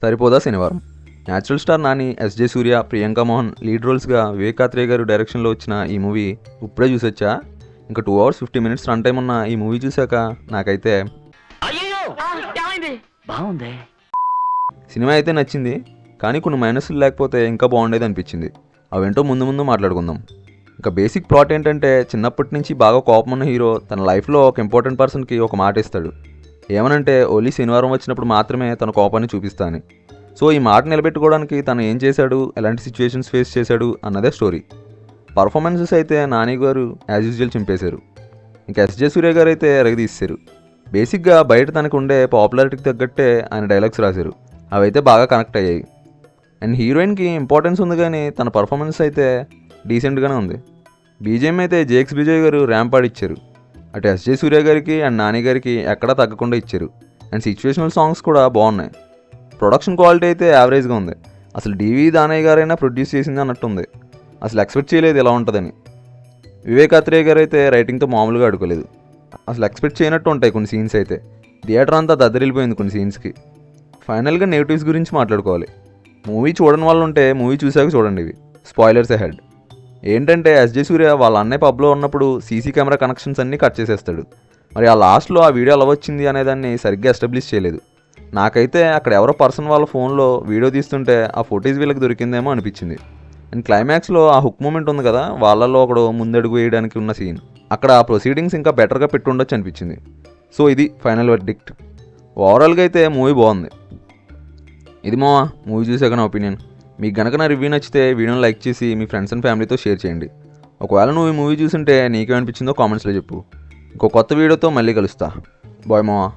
సరిపోదా శనివారం. Natural star Nani, SJ సూర్య, Priyanka Mohan lead రోల్స్గా Vivek Athreya గారు డైరెక్షన్లో వచ్చిన ఈ మూవీ ఇప్పుడే చూసొచ్చా. ఇంకా 2 hours 50 minutes రన్ టైం ఉన్న ఈ మూవీ చూశాక నాకైతే బాగుంది. సినిమా అయితే నచ్చింది, కానీ కొన్ని మైనస్లు లేకపోతే ఇంకా బాగుండేది అనిపించింది. అవేంటో ముందు ముందు మాట్లాడుకుందాం. ఇంకా బేసిక్ ప్లాట్ ఏంటంటే, చిన్నప్పటి నుంచి బాగా కోపం ఉన్న హీరో తన లైఫ్లో ఒక ఇంపార్టెంట్ పర్సన్కి ఒక మాట ఇస్తాడు. ఏమనంటే ఓన్లీ శనివారం వచ్చినప్పుడు మాత్రమే తన కోపాన్ని చూపిస్తాను. సో ఈ మాట నిలబెట్టుకోవడానికి తను ఏం చేశాడు, ఎలాంటి సిచ్యువేషన్స్ ఫేస్ చేశాడు అన్నదే స్టోరీ. పర్ఫార్మెన్సెస్ అయితే నాని గారు యాజ్ యూజువల్ చింపేశారు. ఇంకా ఎస్జే సూర్య గారు అయితే ఎరగదీశారు. బేసిక్గా బయట తనకు ఉండే పాపులారిటీకి తగ్గట్టే ఆయన డైలాగ్స్ రాశారు. అవైతే బాగా కనెక్ట్ అయ్యాయి. అండ్ హీరోయిన్కి ఇంపార్టెన్స్ ఉంది, కానీ తన పర్ఫార్మెన్స్ అయితే డీసెంట్గానే ఉంది. బీజిఎం అయితే జేక్స్ విజయ్ గారు ర్యాంప్ ఆడిచ్చారు. అటు ఎస్జే సూర్య గారికి అండ్ నాని గారికి ఎక్కడా తగ్గకుండా ఇచ్చారు. అండ్ సిచ్యువేషనల్ సాంగ్స్ కూడా బాగున్నాయి. ప్రొడక్షన్ క్వాలిటీ అయితే యావరేజ్గా ఉంది. అసలు డివి దానయ్య గారైనా ప్రొడ్యూస్ చేసింది అన్నట్టుంది. అసలు ఎక్స్పెక్ట్ చేయలేదు ఇలా ఉంటుందని. వివేక్ ఆత్రేయ గారు అయితే రైటింగ్తో మామూలుగా అడుకోలేదు. అసలు ఎక్స్పెక్ట్ చేయనట్టు ఉంటాయి కొన్ని సీన్స్ అయితే. థియేటర్ అంతా దద్దరిల్లిపోయింది కొన్ని సీన్స్కి. ఫైనల్గా నెగిటివ్స్ గురించి మాట్లాడుకోవాలి. మూవీ చూడని వాళ్ళు ఉంటే మూవీ చూశాక చూడండి. ఇవి స్పాయిలర్స్ అహెడ్. ఏంటంటే ఎస్జే సూర్య వాళ్ళ అన్నయ్య పబ్లో ఉన్నప్పుడు సీసీ కెమెరా కనెక్షన్స్ అన్నీ కట్ చేసేస్తాడు. మరి ఆ లాస్ట్లో ఆ వీడియో ఎలా వచ్చింది అనేదాన్ని సరిగ్గా ఎస్టాబ్లిష్ చేయలేదు. నాకైతే అక్కడ ఎవరో పర్సన్ వాళ్ళ ఫోన్లో వీడియో తీస్తుంటే ఆ ఫుటేజ్ వీళ్ళకి దొరికిందేమో అనిపించింది. అండ్ క్లైమాక్స్లో ఆ హుక్ మూమెంట్ ఉంది కదా, వాళ్ళల్లో ఒకడు ముందడుగు వేయడానికి ఉన్న సీన్, అక్కడ ఆ ప్రొసీడింగ్స్ ఇంకా బెటర్గా పెట్టి ఉండొచ్చు అనిపించింది. సో ఇది ఫైనల్ వర్డిక్ట్. ఓవరాల్గా అయితే మూవీ బాగుంది. ఇది మూవీ చూసాక నా ఒపీనియన్. మీకు గనక నా రివ్యూ నచ్చితే వీడియోని లైక్ చేసి మీ ఫ్రెండ్స్ అండ్ ఫ్యామిలీతో షేర్ చేయండి. ఒకవేళ నువ్వు ఈ మూవీ చూసింటే నీకేమనిపించిందో కామెంట్స్లో చెప్పు. ఇంకో కొత్త వీడియోతో మళ్ళీ కలుస్తా. బాయ్ మావా.